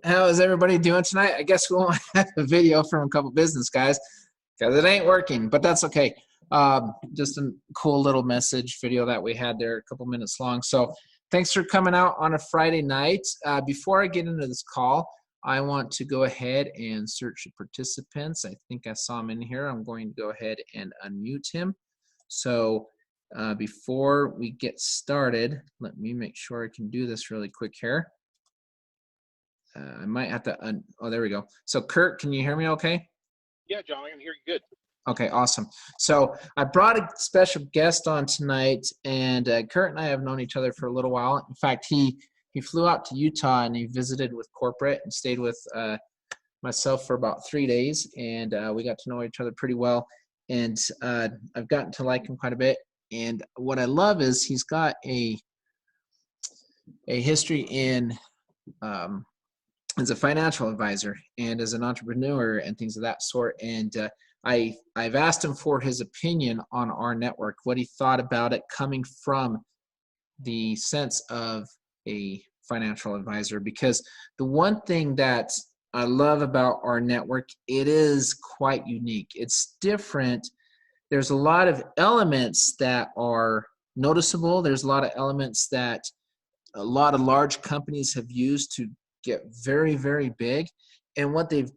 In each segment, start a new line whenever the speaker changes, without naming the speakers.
How is everybody doing tonight? I guess we won't have a video from a couple business guys because it ain't working, but that's okay. Just a cool little message video that we had there, a couple minutes long. So thanks for coming out on a Friday night. Before I get into this call, I want to go ahead and search the participants. I think I saw him in here. I'm going to go ahead and unmute him. So before we get started, let me make sure I can do this really quick here. I might have to, oh, there we go. So Kurt, can you hear me okay?
Yeah, John, I can hear you good.
Okay, awesome. So I brought a special guest on tonight, and Kurt and I have known each other for a little while. In fact, he flew out to Utah and he visited with corporate and stayed with myself for about 3 days, and we got to know each other pretty well. And I've gotten to like him quite a bit. And what I love is he's got a history in as a financial advisor and as an entrepreneur and things of that sort. And I've asked him for his opinion on rNetwork, what he thought about it coming from the sense of a financial advisor. Because the one thing that I love about rNetwork, it is quite unique. It's different. There's a lot of elements that are noticeable. There's a lot of elements that a lot of large companies have used to get very, very big. And what they've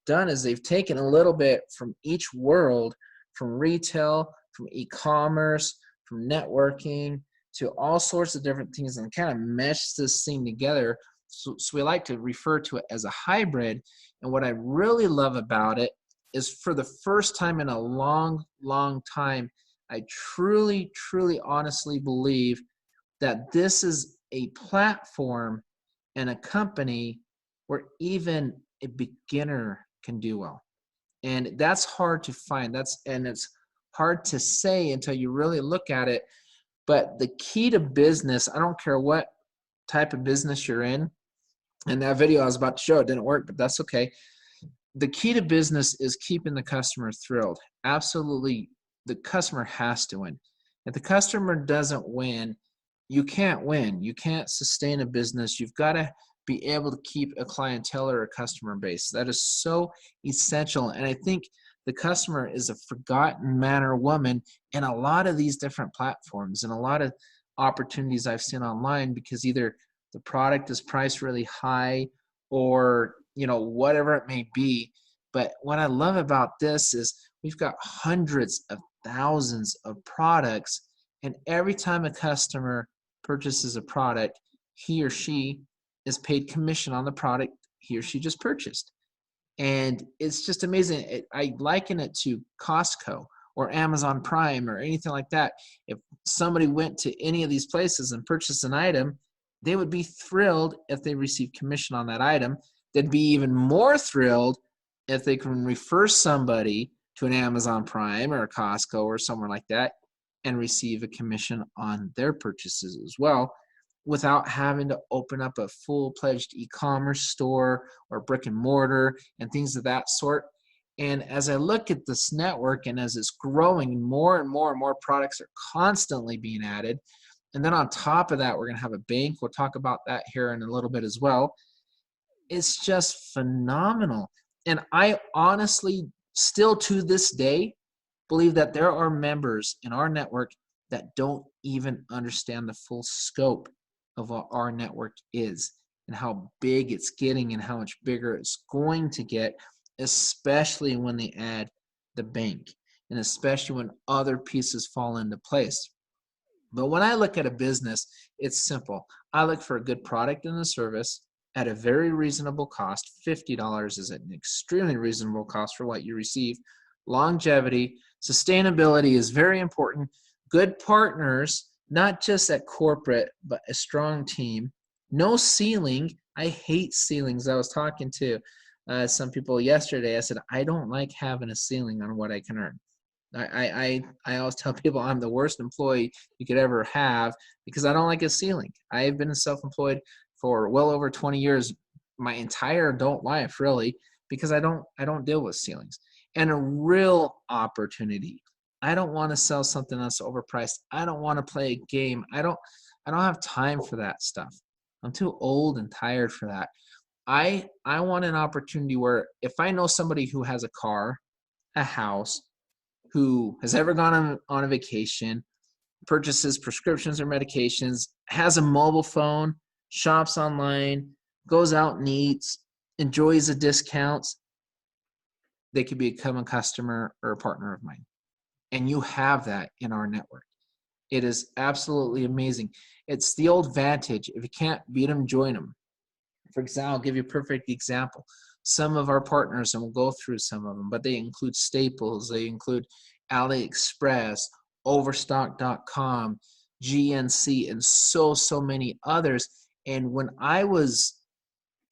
done is they've taken a little bit from each world, from retail, from e-commerce, from networking, to all sorts of different things, and kind of mesh this thing together. So we like to refer to it as a hybrid. And what I really love about it is, for the first time in a long, long time, I truly, truly, honestly believe that this is a platform and a company where even a beginner can do well. And that's hard to find. And it's hard to say until you really look at it. But the key to business, I don't care what type of business you're in, and that video I was about to show, it didn't work, but that's okay. The key to business is keeping the customer thrilled. Absolutely, the customer has to win. If the customer doesn't win, you can't win. You can't sustain a business. You've got to be able to keep a clientele or a customer base. That is so essential. And I think the customer is a forgotten man or woman in a lot of these different platforms and a lot of opportunities I've seen online, because either the product is priced really high or, whatever it may be. But what I love about this is we've got hundreds of thousands of products, and every time a customer purchases a product, he or she is paid commission on the product he or she just purchased. And it's just amazing. I liken it to Costco or Amazon Prime or anything like that. If somebody went to any of these places and purchased an item, they would be thrilled if they received commission on that item. They'd be even more thrilled if they can refer somebody to an Amazon Prime or a Costco or somewhere like that and receive a commission on their purchases as well, without having to open up a full-fledged e-commerce store or brick and mortar and things of that sort. And as I look at this network, and as it's growing, more and more and more products are constantly being added. And then on top of that, we're going to have a bank. We'll talk about that here in a little bit as well. It's just phenomenal. And I honestly, still to this day, believe that there are members in rNetwork that don't even understand the full scope of what rNetwork is and how big it's getting and how much bigger it's going to get, especially when they add the bank and especially when other pieces fall into place. But when I look at a business, it's simple. I look for a good product and a service at a very reasonable cost. $50 is an extremely reasonable cost for what you receive. Longevity, sustainability is very important. Good partners, not just at corporate, but a strong team. No ceiling. I hate ceilings. I was talking to some people yesterday. I said, I don't like having a ceiling on what I can earn. I always tell people I'm the worst employee you could ever have because I don't like a ceiling. I've been self-employed for well over 20 years, my entire adult life, really, because I don't deal with ceilings. And a real opportunity. I don't want to sell something that's overpriced. I don't want to play a game. I don't have time for that stuff. I'm too old and tired for that. I want an opportunity where if I know somebody who has a car, a house, who has ever gone on a vacation, purchases prescriptions or medications, has a mobile phone, shops online, goes out and eats, enjoys the discounts, they could become a customer or a partner of mine. And you have that in our network. It is absolutely amazing. It's the old Vantage. If you can't beat them, join them. For example, I'll give you a perfect example. Some of our partners, and we'll go through some of them, but they include Staples, they include AliExpress, Overstock.com, GNC, and so many others. And when I was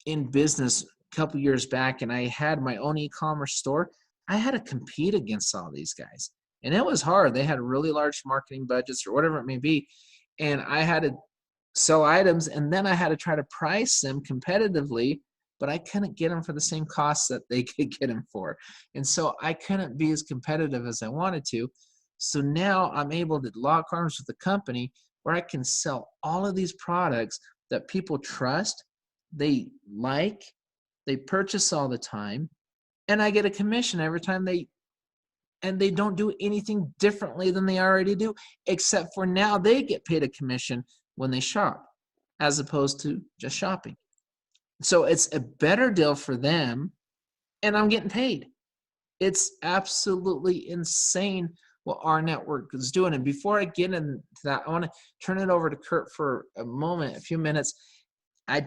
in business a couple years back and I had my own e-commerce store, I had to compete against all these guys. And it was hard. They had really large marketing budgets or whatever it may be. And I had to sell items, and then I had to try to price them competitively, but I couldn't get them for the same costs that they could get them for. And so I couldn't be as competitive as I wanted to. So now I'm able to lock arms with a company where I can sell all of these products that people trust, they like, they purchase all the time, and I get a commission every time they don't do anything differently than they already do, except for now they get paid a commission when they shop, as opposed to just shopping. So it's a better deal for them, and I'm getting paid. It's absolutely insane what our network is doing. And before I get into that, I want to turn it over to Kurt for a few minutes. I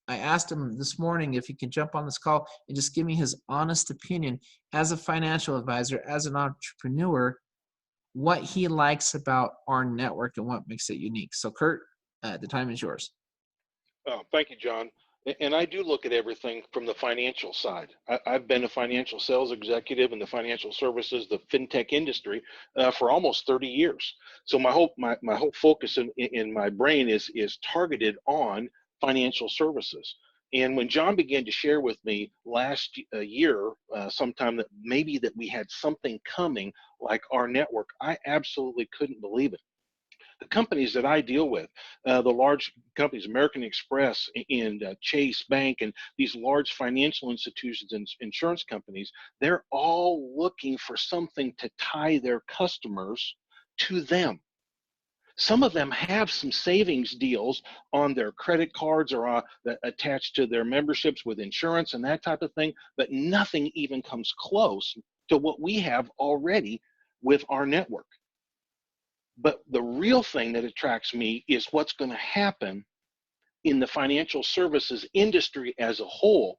asked him this morning if he could jump on this call and just give me his honest opinion as a financial advisor, as an entrepreneur, what he likes about our network and what makes it unique. So Kurt, the time is yours.
Oh, thank you, John. And I do look at everything from the financial side. I've been a financial sales executive in the financial services, the fintech industry, for almost 30 years. So my whole focus in my brain is targeted on financial services. And when John began to share with me last year, sometime that maybe that we had something coming like our network, I absolutely couldn't believe it. The companies that I deal with, the large companies, American Express and Chase Bank, and these large financial institutions and insurance companies, they're all looking for something to tie their customers to them. Some of them have some savings deals on their credit cards or attached to their memberships with insurance and that type of thing, but nothing even comes close to what we have already with our network. But the real thing that attracts me is what's going to happen in the financial services industry as a whole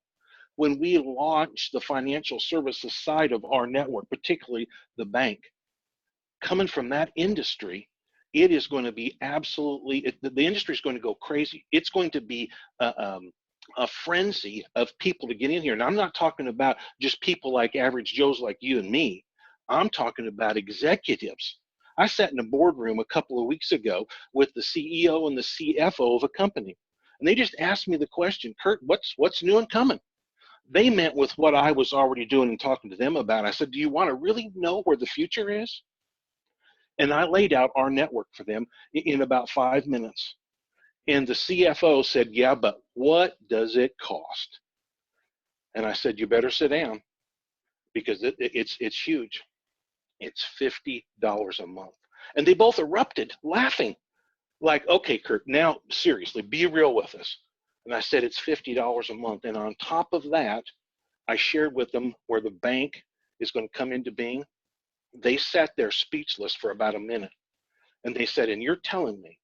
when we launch the financial services side of our network, particularly the bank. Coming from that industry, it is going to be the industry is going to go crazy. It's going to be a frenzy of people to get in here. And I'm not talking about just people like average Joes like you and me. I'm talking about executives. I sat in a boardroom a couple of weeks ago with the CEO and the CFO of a company, and they just asked me the question, Kurt, what's new and coming? They meant with what I was already doing and talking to them about. I said, do you want to really know where the future is? And I laid out our network for them in about 5 minutes. And the CFO said, yeah, but what does it cost? And I said, you better sit down because it's huge. It's $50 a month. And they both erupted laughing. Like, okay, Kurt, now seriously, be real with us. And I said, it's $50 a month. And on top of that, I shared with them where the bank is going to come into being. They sat there speechless for about a minute. And they said, and you're telling me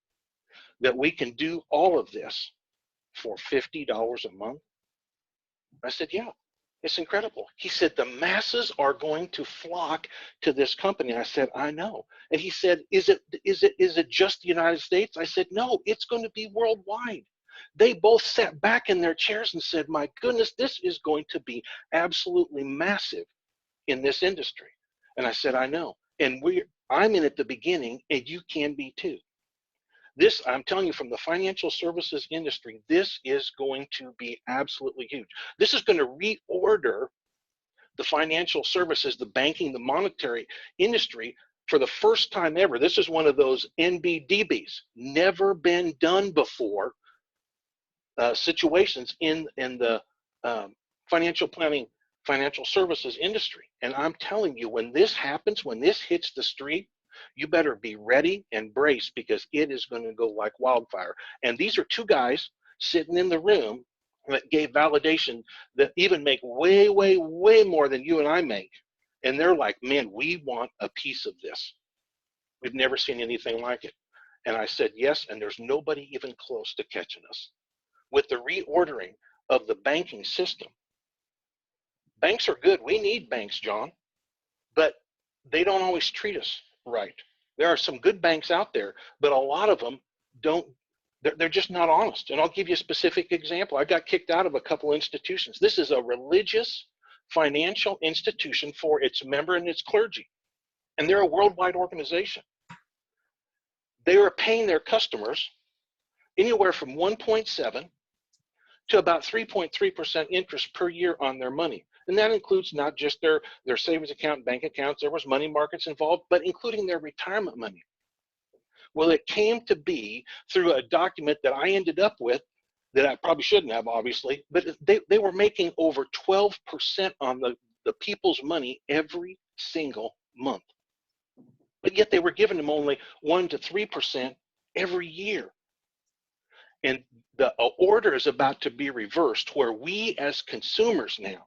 that we can do all of this for $50 a month? I said, yeah. It's incredible. He said, the masses are going to flock to this company. I said, I know. And he said, is it just the United States? I said, no, it's going to be worldwide. They both sat back in their chairs and said, my goodness, this is going to be absolutely massive in this industry. And I said, I know. And I'm in at the beginning, and you can be too. This, I'm telling you, from the financial services industry, this is going to be absolutely huge. This is going to reorder the financial services, the banking, the monetary industry for the first time ever. This is one of those NBDBs, never been done before situations in the financial planning, financial services industry. And I'm telling you, when this happens, when this hits the street, you better be ready and brace, because it is going to go like wildfire. And these are two guys sitting in the room that gave validation that even make way, way, way more than you and I make. And they're like, man, we want a piece of this. We've never seen anything like it. And I said, yes, and there's nobody even close to catching us. With the reordering of the banking system, banks are good. We need banks, John, but they don't always treat us right. There are some good banks out there, but a lot of them don't, they're just not honest. And I'll give you a specific example. I got kicked out of a couple institutions. This is a religious financial institution for its member and its clergy, and they're a worldwide organization. They are paying their customers anywhere from 1.7 to about 3.3% interest per year on their money. And that includes not just their savings account, bank accounts, there was money markets involved, but including their retirement money. Well, it came to be through a document that I ended up with that I probably shouldn't have, obviously, but they were making over 12% on the people's money every single month. But yet they were giving them only 1 to 3% every year. And the order is about to be reversed, where we as consumers now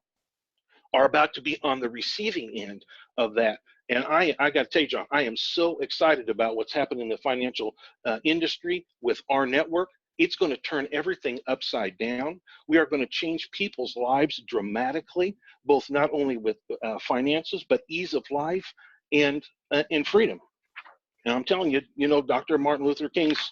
are about to be on the receiving end of that. And I got to tell you, John, I am so excited about what's happening in the financial industry with rNetwork. It's going to turn everything upside down. We are going to change people's lives dramatically, both not only with finances, but ease of life and freedom. And I'm telling you, you know, Dr. Martin Luther King's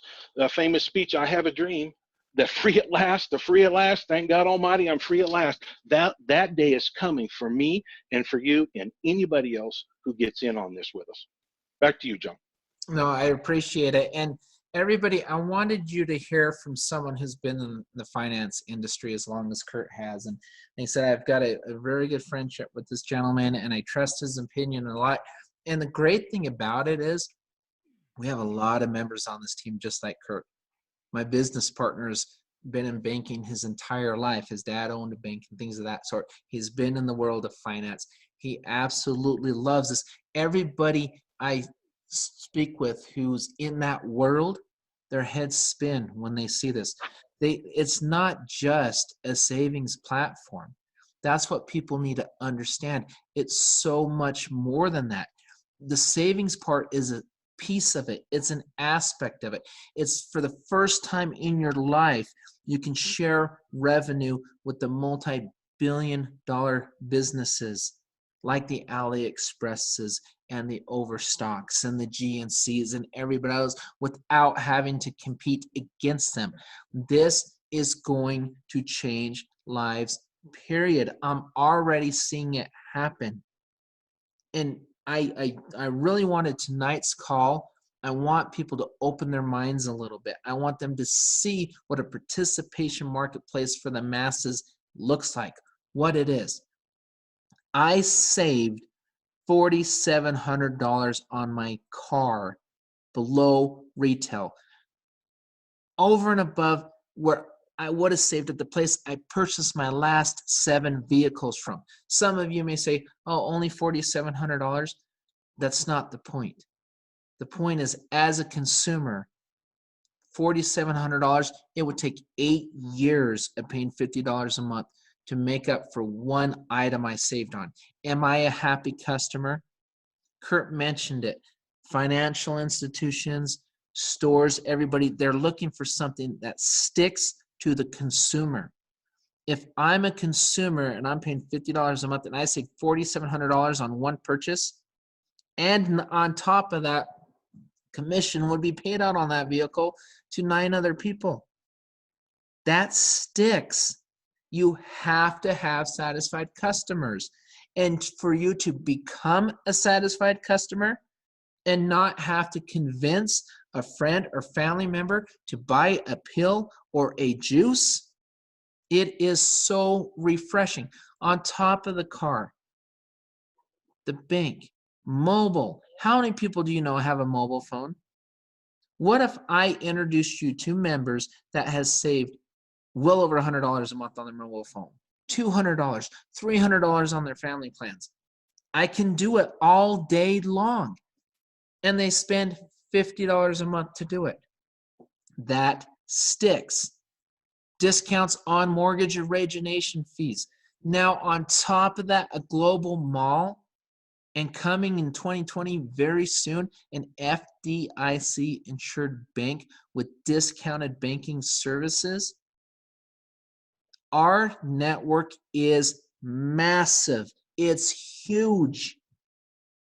famous speech, "I have a dream," that free at last, the free at last, thank God Almighty, I'm free at last. That day is coming for me and for you and anybody else who gets in on this with us. Back to you, John.
No, I appreciate it. And everybody, I wanted you to hear from someone who's been in the finance industry as long as Kurt has. And he said, I've got a very good friendship with this gentleman, and I trust his opinion a lot. And the great thing about it is we have a lot of members on this team just like Kurt. My business partner's been in banking his entire life. His dad owned a bank and things of that sort. He's been in the world of finance. He absolutely loves this. Everybody I speak with who's in that world, their heads spin when they see this. It's not just a savings platform. That's what people need to understand. It's so much more than that. The savings part is a piece of it. It's an aspect of it. It's for the first time in your life, you can share revenue with the multi-billion-dollar businesses like the AliExpresses and the Overstocks and the GNCs and everybody else without having to compete against them. This is going to change lives, period. I'm already seeing it happen. And I really wanted tonight's call. I want people to open their minds a little bit. I want them to see what a participation marketplace for the masses looks like, what it is. I saved $4,700 on my car below retail, over and above where I would have saved at the place I purchased my last 7 vehicles from. Some of you may say, oh, only $4,700. That's not the point. The point is, as a consumer, $4,700, it would take 8 years of paying $50 a month to make up for one item I saved on. Am I a happy customer? Kurt mentioned it. Financial institutions, stores, everybody, they're looking for something that sticks to the consumer. If I'm a consumer and I'm paying $50 a month and I save $4,700 on one purchase, and on top of that, commission would be paid out on that vehicle to 9 other people. That sticks. You have to have satisfied customers. And for you to become a satisfied customer and not have to convince a friend or family member to buy a pill or a juice, it is so refreshing. On top of the car, the bank, mobile. How many people do you know have a mobile phone? What if I introduced you to members that has saved well over $100 a month on their mobile phone, $200, $300 on their family plans. I can do it all day long. And they spend $50 a month to do it. That sticks. Discounts on mortgage origination fees. Now, on top of that, a global mall, and coming in 2020 very soon, an FDIC insured bank with discounted banking services. Our network is massive. It's huge.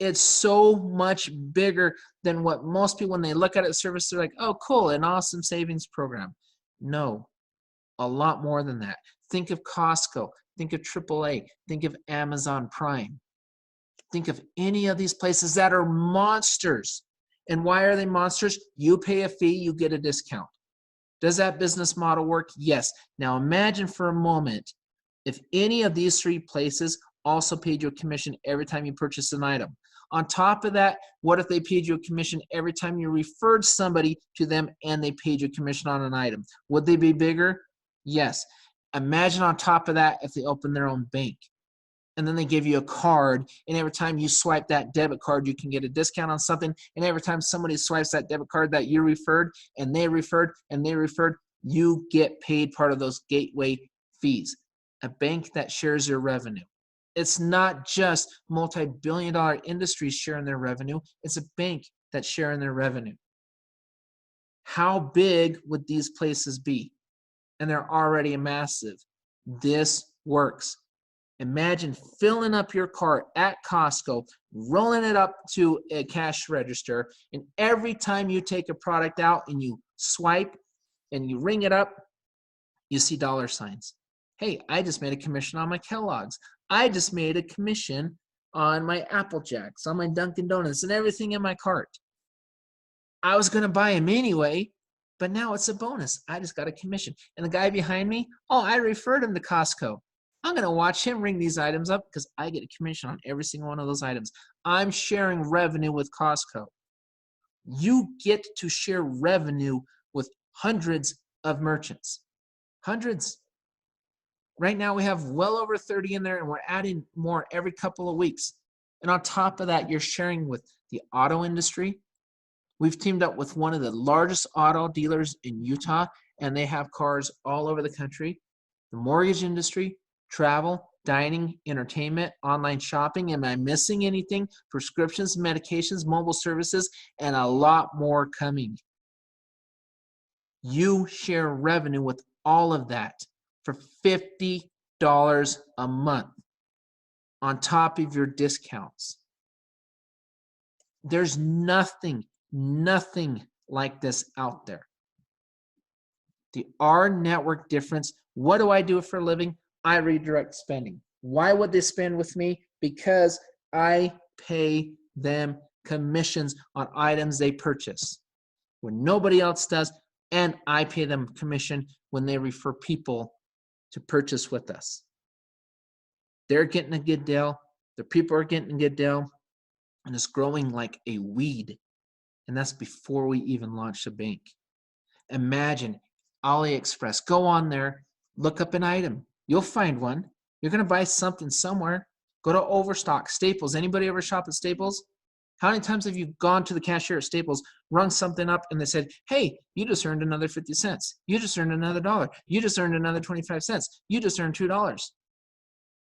It's so much bigger than what most people, when they look at it service, they're like, oh, cool, an awesome savings program. No, a lot more than that. Think of Costco, think of AAA, think of Amazon Prime. Think of any of these places that are monsters. And why are they monsters? You pay a fee, you get a discount. Does that business model work? Yes. Now imagine for a moment if any of these three places also paid you a commission every time you purchase an item. On top of that, what if they paid you a commission every time you referred somebody to them and they paid you a commission on an item? Would they be bigger? Yes. Imagine on top of that if they opened their own bank and then they give you a card, and every time you swipe that debit card, you can get a discount on something, and every time somebody swipes that debit card that you referred and they referred and they referred, you get paid part of those gateway fees. A bank that shares your revenue. It's not just multi-billion-dollar industries sharing their revenue. It's a bank that's sharing their revenue. How big would these places be? And they're already massive. This works. Imagine filling up your cart at Costco, rolling it up to a cash register, and every time you take a product out and you swipe and you ring it up, you see dollar signs. Hey, I just made a commission on my Kellogg's. I just made a commission on my Apple Jacks, on my Dunkin' Donuts, and everything in my cart. I was going to buy them anyway, but now it's a bonus. I just got a commission. And the guy behind me, oh, I referred him to Costco. I'm going to watch him ring these items up because I get a commission on every single one of those items. I'm sharing revenue with Costco. You get to share revenue with hundreds of merchants. Hundreds. Right now we have well over 30 in there, and we're adding more every couple of weeks. And on top of that, you're sharing with the auto industry. We've teamed up with one of the largest auto dealers in Utah, and they have cars all over the country. The mortgage industry, travel, dining, entertainment, online shopping. Am I missing anything? Prescriptions, medications, mobile services, and a lot more coming. You share revenue with all of that for $50 a month on top of your discounts. There's nothing like this out there. The rNetwork difference. What do I do for a living? I redirect spending. Why would they spend with me? Because I pay them commissions on items they purchase when nobody else does, and I pay them commission when they refer people to purchase with us. They're getting a good deal. The people are getting a good deal, and it's growing like a weed. And that's before we even launch a bank. Imagine AliExpress. Go on there, look up an item. You'll find one. You're going to buy something somewhere. Go to Overstock, Staples. Anybody ever shop at Staples? How many times have you gone to the cashier at Staples, rung something up, and they said, hey, you just earned another 50 cents. You just earned another $1. You just earned another 25 cents. You just earned $2.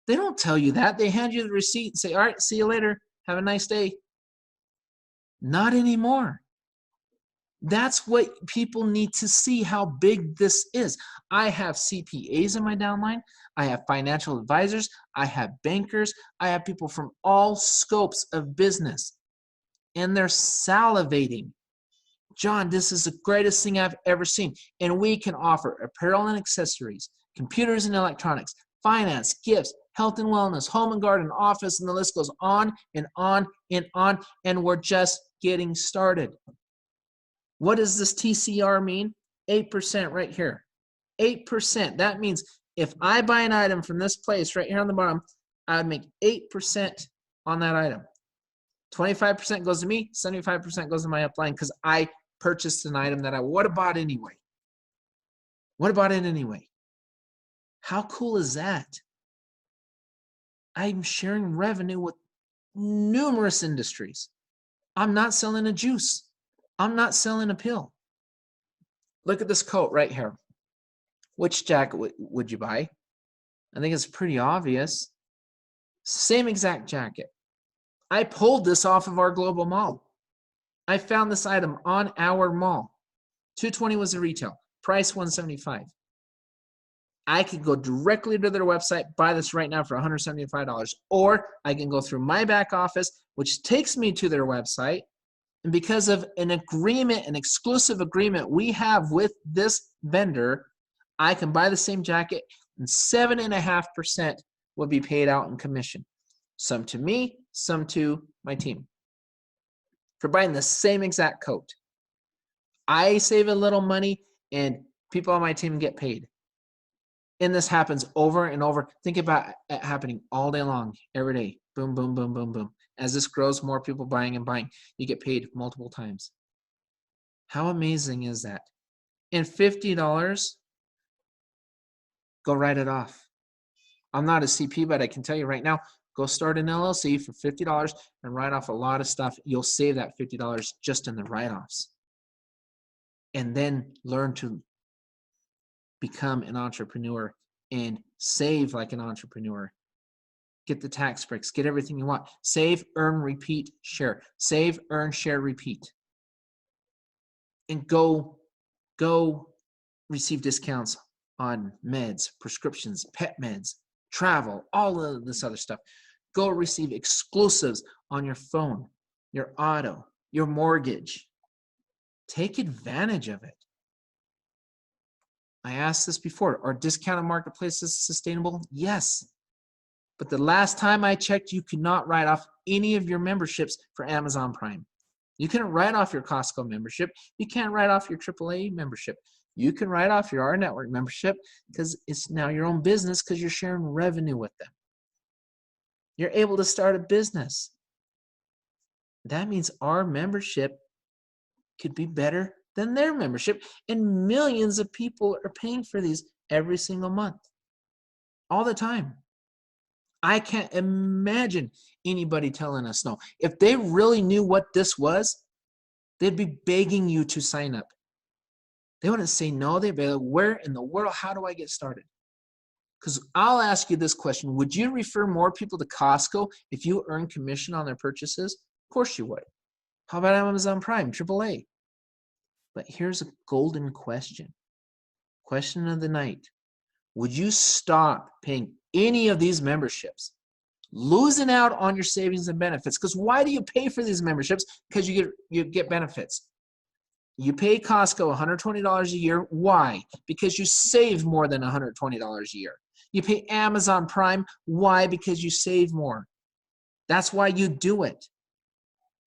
They don't tell you that. They hand you the receipt and say, all right, see you later. Have a nice day. Not anymore. That's what people need to see, how big this is. I have CPAs in my downline. I have financial advisors. I have bankers. I have people from all scopes of business. And they're salivating. John, this is the greatest thing I've ever seen. And we can offer apparel and accessories, computers and electronics, finance, gifts, health and wellness, home and garden, office, and the list goes on and on and on. And we're just getting started. What does this TCR mean? 8% right here. 8%. That means if I buy an item from this place right here on the bottom, I would make 8% on that item. 25% goes to me, 75% goes to my upline because I purchased an item that I would have bought anyway. Would have bought it anyway. How cool is that? I'm sharing revenue with numerous industries. I'm not selling a juice. I'm not selling a pill. Look at this coat right here. Which jacket would you buy? I think it's pretty obvious. Same exact jacket. I pulled this off of our global mall. I found this item on our mall. $220 was the retail. Price $175. I could go directly to their website, buy this right now for $175. Or I can go through my back office, which takes me to their website. And because of an agreement, an exclusive agreement we have with this vendor, I can buy the same jacket and 7.5% will be paid out in commission. Some to me, some to my team. For buying the same exact coat. I save a little money and people on my team get paid. And this happens over and over. Think about it happening all day long, every day. Boom, boom, boom, boom, boom. As this grows, more people buying and buying. You get paid multiple times. How amazing is that? And $50, go write it off. I'm not a CP, but I can tell you right now, go start an LLC for $50 and write off a lot of stuff. You'll save that $50 just in the write-offs. And then learn to become an entrepreneur and save like an entrepreneur. Get the tax breaks, get everything you want. Save, earn, repeat, share. Save, earn, share, repeat. And go receive discounts on meds, prescriptions, pet meds, travel, all of this other stuff. Go receive exclusives on your phone, your auto, your mortgage. Take advantage of it. I asked this before. Are discounted marketplaces sustainable? Yes. But the last time I checked, you could not write off any of your memberships for Amazon Prime. You couldn't write off your Costco membership. You can't write off your AAA membership. You can write off your rNetwork membership because it's now your own business because you're sharing revenue with them. You're able to start a business. That means our membership could be better than their membership. And millions of people are paying for these every single month, all the time. I can't imagine anybody telling us no. If they really knew what this was, they'd be begging you to sign up. They wouldn't say no. They'd be like, where in the world, how do I get started? Because I'll ask you this question. Would you refer more people to Costco if you earn commission on their purchases? Of course you would. How about Amazon Prime, AAA? But here's a golden question. Question of the night. Would you stop paying any of these memberships, losing out on your savings and benefits? Because why do you pay for these memberships? Because you get benefits. You pay Costco $120 a year. Why? Because you save more than $120 a year. You pay Amazon Prime. Why? Because you save more. That's why you do it.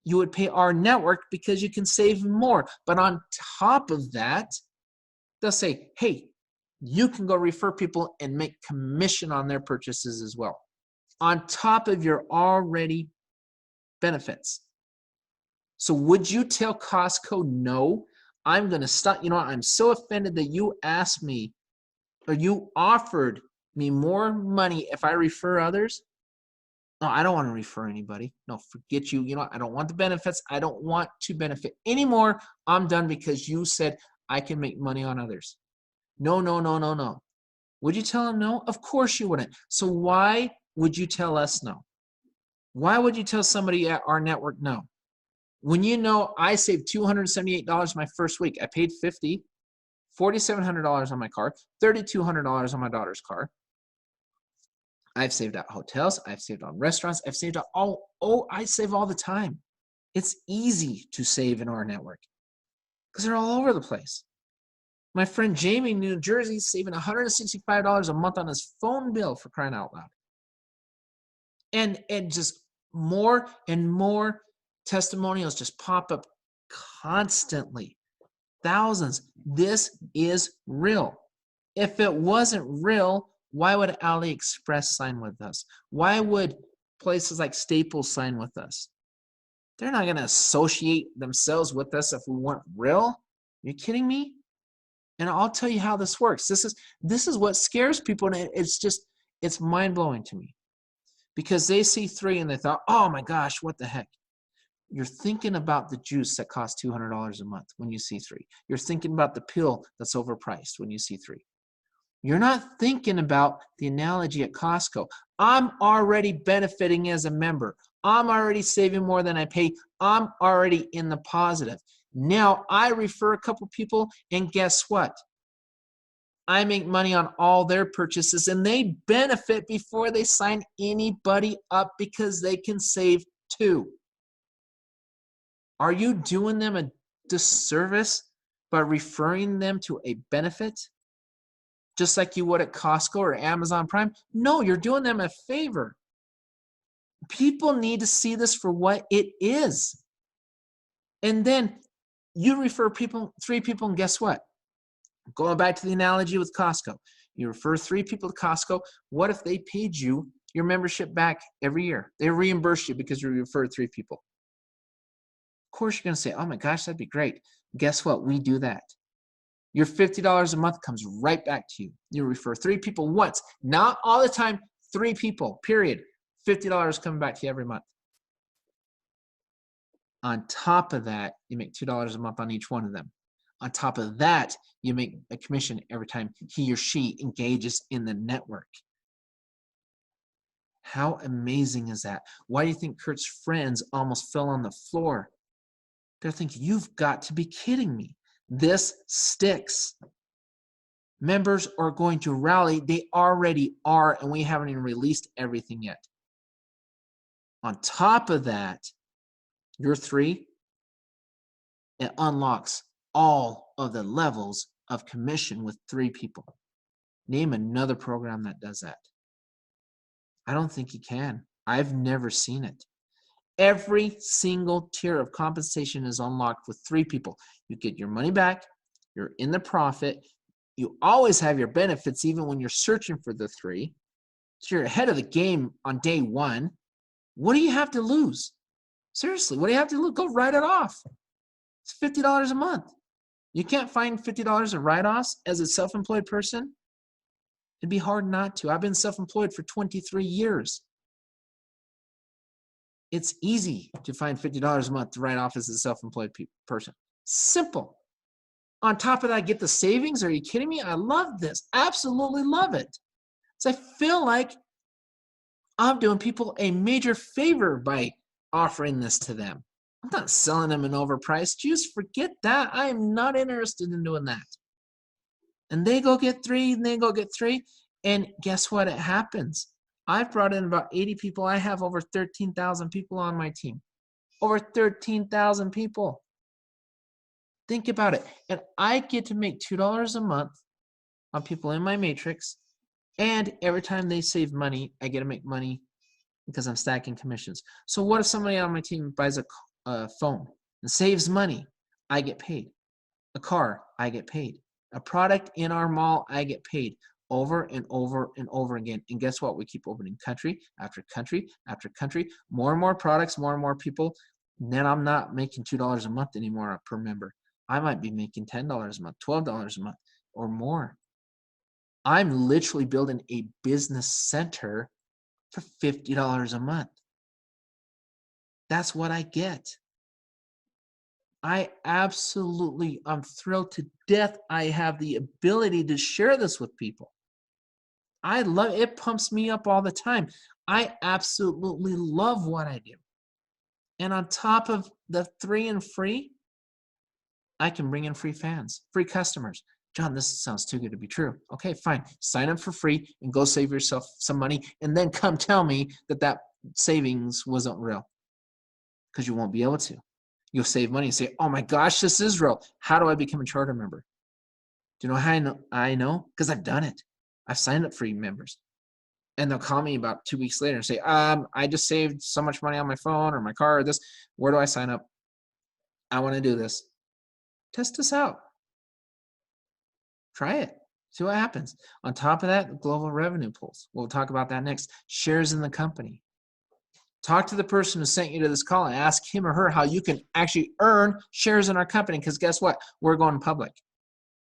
You would pay rNetwork because you can save more. But on top of that, they'll say, hey, you can go refer people and make commission on their purchases as well, on top of your already benefits. So would you tell Costco, no, I'm going to stop? You know what? I'm so offended that you asked me or you offered me more money if I refer others. No, I don't want to refer anybody. No, forget you. You know what? I don't want the benefits. I don't want to benefit anymore. I'm done because you said I can make money on others. No, no, no, no, no. Would you tell them no? Of course you wouldn't. So why would you tell us no? Why would you tell somebody at rNetwork no? When you know I saved $278 my first week, I paid $50, $4,700 on my car, $3,200 on my daughter's car. I've saved at hotels. I've saved on restaurants. I've saved at I save all the time. It's easy to save in rNetwork because they're all over the place. My friend Jamie in New Jersey is saving $165 a month on his phone bill, for crying out loud. And just more and more testimonials just pop up constantly. Thousands. This is real. If it wasn't real, why would AliExpress sign with us? Why would places like Staples sign with us? They're not going to associate themselves with us if we weren't real. Are you kidding me? And I'll tell you how this works. This is what scares people, and it's mind-blowing to me. Because they see 3 and they thought, oh my gosh, what the heck? You're thinking about the juice that costs $200 a month when you see 3. You're thinking about the pill that's overpriced when you see 3. You're not thinking about the analogy at Costco. I'm already benefiting as a member. I'm already saving more than I pay. I'm already in the positive. Now I refer a couple people, and guess what? I make money on all their purchases, and they benefit before they sign anybody up because they can save too. Are you doing them a disservice by referring them to a benefit? Just like you would at Costco or Amazon Prime? No, you're doing them a favor. People need to see this for what it is. And then you refer 3 people, and guess what? Going back to the analogy with Costco, you refer 3 people to Costco. What if they paid you your membership back every year? They reimburse you because you referred 3 people. Of course, you're going to say, oh my gosh, that'd be great. Guess what? We do that. Your $50 a month comes right back to you. You refer 3 people once, not all the time, 3 people, period. $50 coming back to you every month. On top of that, you make $2 a month on each one of them. On top of that, you make a commission every time he or she engages in the network. How amazing is that? Why do you think Kurt's friends almost fell on the floor? They're thinking, you've got to be kidding me. This sticks. Members are going to rally. They already are, and we haven't even released everything yet. On top of that, your 3, it unlocks all of the levels of commission with 3 people. Name another program that does that. I don't think you can. I've never seen it. Every single tier of compensation is unlocked with 3 people. You get your money back. You're in the profit. You always have your benefits even when you're searching for the 3. So you're ahead of the game on day 1. What do you have to lose? Seriously, what do you have to lose? Go write it off. It's $50 a month. You can't find $50 of write-offs as a self-employed person? It'd be hard not to. I've been self-employed for 23 years. It's easy to find $50 a month to write off as a self-employed person. Simple. On top of that, I get the savings. Are you kidding me? I love this. Absolutely love it. So I feel like I'm doing people a major favor by offering this to them. I'm not selling them an overpriced juice. Forget that. I am not interested in doing that. And they go get 3, and they go get 3. And guess what? It happens. I've brought in about 80 people. I have over 13,000 people on my team. Over 13,000 people. Think about it. And I get to make $2 a month on people in my matrix. And every time they save money, I get to make money because I'm stacking commissions. So what if somebody on my team buys a phone and saves money? I get paid. A car, I get paid. A product in our mall, I get paid over and over and over again. And guess what? We keep opening country after country after country. More and more products, more and more people. And then I'm not making $2 a month anymore per member. I might be making $10 a month, $12 a month, or more. I'm literally building a business center for $50 a month. That's what I get. I'm thrilled to death I have the ability to share this with people. I love it. It pumps me up all the time. I absolutely love what I do. And on top of the 3 and free, I can bring in free fans, free customers. John, this sounds too good to be true. Okay, fine. Sign up for free and go save yourself some money, and then come tell me that savings wasn't real, because you won't be able to. You'll save money and say, oh my gosh, this is real. How do I become a charter member? Do you know how I know? Because I've done it. I've signed up free members. And they'll call me about 2 weeks later and say, I just saved so much money on my phone or my car or this. Where do I sign up? I want to do this. Test this out. Try it. See what happens. On top of that, global revenue pools. We'll talk about that next. Shares in the company. Talk to the person who sent you to this call and ask him or her how you can actually earn shares in our company, because guess what? We're going public.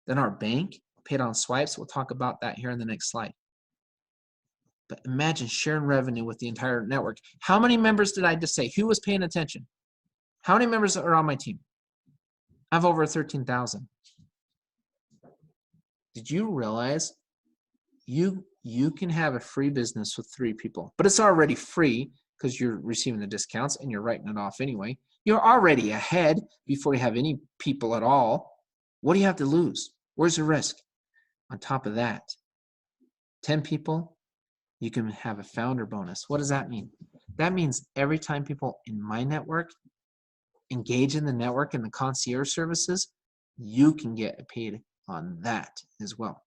than our bank paid on swipes. We'll talk about that here in the next slide. But imagine sharing revenue with the entire network. How many members did I just say? Who was paying attention? How many members are on my team? I have over 13,000. Did you realize you can have a free business with 3 people, but it's already free because you're receiving the discounts and you're writing it off anyway. You're already ahead before you have any people at all. What do you have to lose? Where's the risk? On top of that, 10 people, you can have a founder bonus. What does that mean? That means every time people in my network engage in the network and the concierge services, you can get paid on that as well.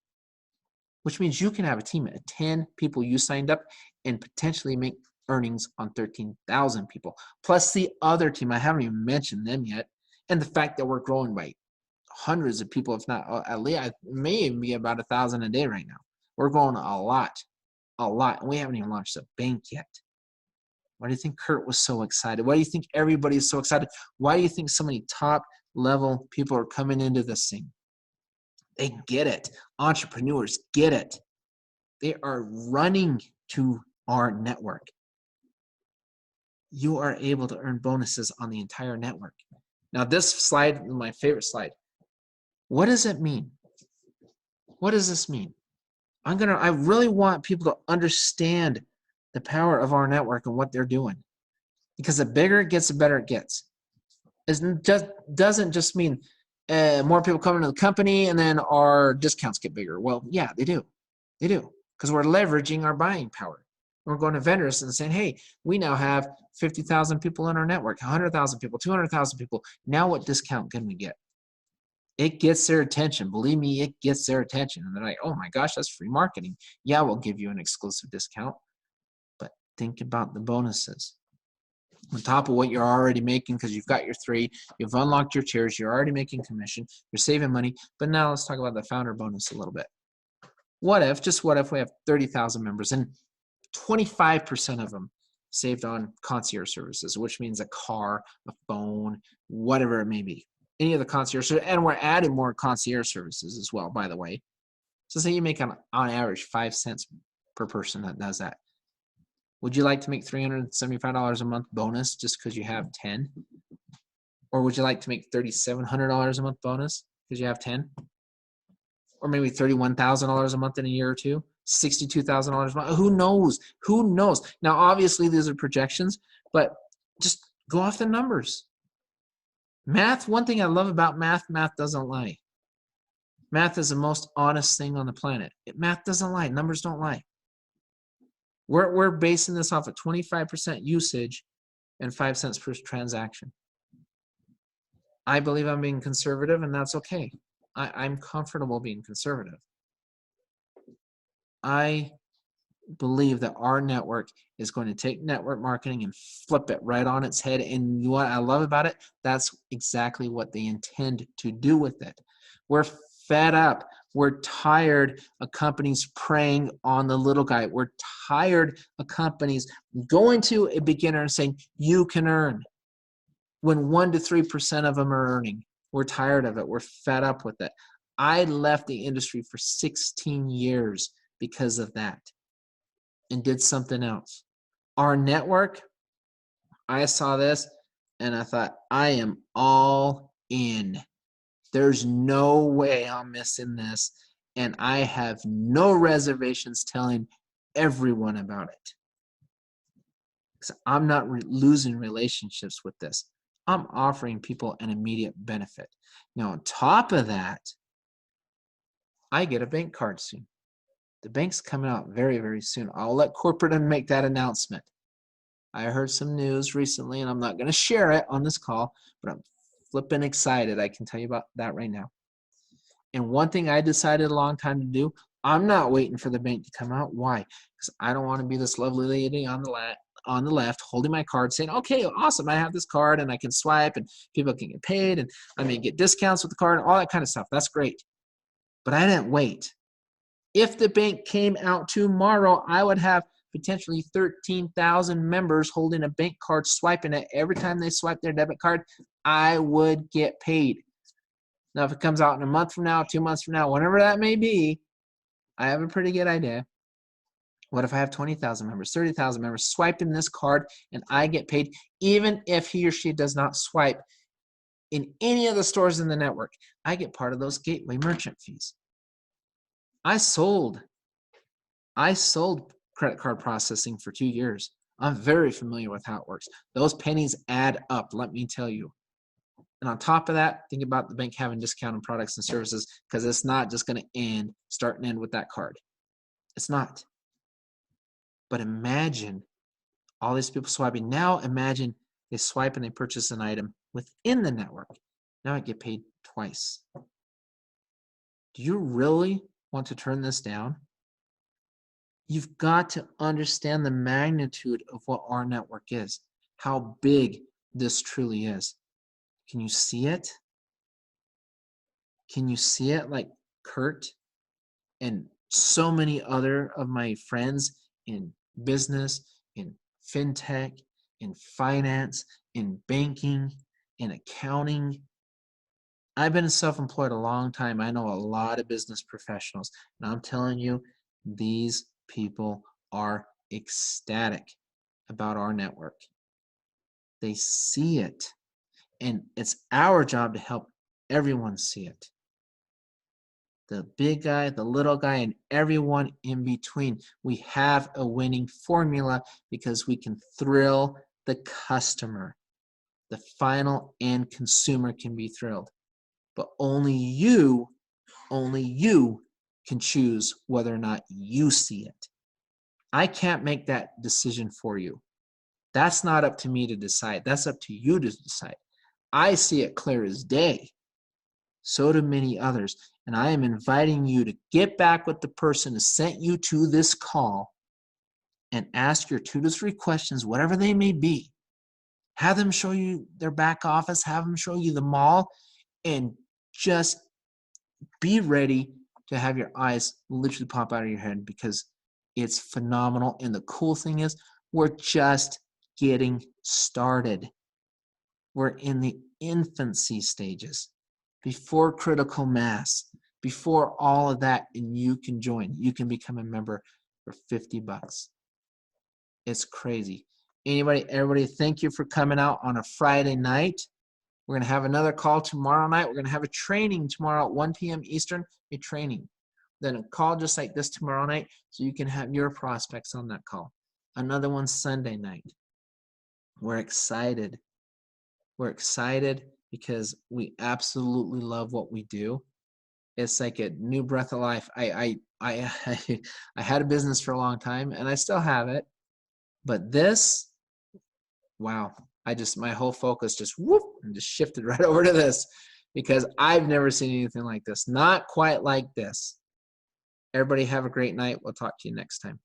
Which means you can have a team of 10 people you signed up and potentially make earnings on 13,000 people. Plus the other team, I haven't even mentioned them yet. And the fact that we're growing by hundreds of people, if not at least, it may even be about 1,000 a day right now. We're growing a lot. And we haven't even launched a bank yet. Why do you think Kurt was so excited? Why do you think everybody is so excited? Why do you think so many top level people are coming into this thing? They get it. Entrepreneurs get it. They are running to our network. You are able to earn bonuses on the entire network. Now this slide, my favorite slide. What does it mean? What does this mean? I really want people to understand the power of our network and what they're doing. Because the bigger it gets, the better it gets. It doesn't just mean more people come into the company and then our discounts get bigger. Well, yeah, they do. They do. Because we're leveraging our buying power. We're going to vendors and saying, hey, we now have 50,000 people in our network, 100,000 people, 200,000 people. Now what discount can we get? It gets their attention. Believe me, it gets their attention. And they're like, oh my gosh, that's free marketing. Yeah, we'll give you an exclusive discount. But think about the bonuses. On top of what you're already making, because you've got your 3, you've unlocked your tiers, you're already making commission, you're saving money. But now let's talk about the founder bonus a little bit. Just what if we have 30,000 members and 25% of them saved on concierge services, which means a car, a phone, whatever it may be. Any of the concierge, and we're adding more concierge services as well, by the way. So say you make on average 5 cents per person that does that. Would you like to make $375 a month bonus just because you have 10? Or would you like to make $3,700 a month bonus because you have 10? Or maybe $31,000 a month in a year or two? $62,000 a month? Who knows? Who knows? Now, obviously, these are projections, but just go off the numbers. Math, one thing I love about math doesn't lie. Math is the most honest thing on the planet. Math doesn't lie. Numbers don't lie. We're basing this off of 25% usage and 5 cents per transaction. I believe I'm being conservative, and that's okay. I'm comfortable being conservative. I believe that our network is going to take network marketing and flip it right on its head. And what I love about it, that's exactly what they intend to do with it. We're fed up. We're tired of companies preying on the little guy. We're tired of companies going to a beginner and saying, you can earn, when 1 to 3% of them are earning. We're tired of it. We're fed up with it. I left the industry for 16 years because of that and did something else. Our network, I saw this and I thought, I am all in. There's no way I'm missing this. And I have no reservations telling everyone about it. So I'm not losing relationships with this. I'm offering people an immediate benefit. Now, on top of that, I get a bank card soon. The bank's coming out very, very soon. I'll let corporate make that announcement. I heard some news recently, and I'm not going to share it on this call, but I'm flipping excited. I can tell you about that right now. And one thing I decided a long time to do, I'm not waiting for the bank to come out. Why? Because I don't want to be this lovely lady on the left holding my card saying, okay, awesome, I have this card and I can swipe and people can get paid and I may get discounts with the card and all that kind of stuff. That's great. But I didn't wait. If the bank came out tomorrow, I would have potentially 13,000 members holding a bank card, swiping it. Every time they swipe their debit card, I would get paid. Now, if it comes out in a month from now, 2 months from now, whenever that may be, I have a pretty good idea. What if I have 20,000 members, 30,000 members swiping this card and I get paid even if he or she does not swipe in any of the stores in the network? I get part of those gateway merchant fees. I sold credit card processing for 2 years. I'm very familiar with how it works. Those pennies add up, let me tell you. And on top of that, think about the bank having discounted products and services, because it's not just going to start and end with that card. It's not. But imagine all these people swiping. Now imagine they swipe and they purchase an item within the network. Now I get paid twice. Do you really want to turn this down? You've got to understand the magnitude of what our network is, how big this truly is. Can you see it? Can you see it like Kurt and so many other of my friends in business, in fintech, in finance, in banking, in accounting? I've been self-employed a long time. I know a lot of business professionals, and I'm telling you, these people are ecstatic about our network. They see it, and it's our job to help everyone see it. The big guy, the little guy, and everyone in between. We have a winning formula because we can thrill the customer. The final end consumer can be thrilled. But only you can choose whether or not you see it. I can't make that decision for you. That's not up to me to decide. That's up to you to decide. I see it clear as day. So do many others. And I am inviting you to get back with the person who sent you to this call and ask your 2 to 3 questions, whatever they may be. Have them show you their back office, have them show you the mall, and just be ready to have your eyes literally pop out of your head, because it's phenomenal. And the cool thing is, we're just getting started. We're in the infancy stages, before critical mass, before all of that, and you can join. You can become a member for $50. It's crazy. Everybody, thank you for coming out on a Friday night. We're going to have another call tomorrow night. We're going to have a training tomorrow at 1 p.m. Eastern, a training. Then a call just like this tomorrow night, so you can have your prospects on that call. Another one Sunday night. We're excited. We're excited because we absolutely love what we do. It's like a new breath of life. I had a business for a long time, and I still have it. But this, wow, my whole focus just whoop and just shifted right over to this, because I've never seen anything like this. Not quite like this. Everybody have a great night. We'll talk to you next time.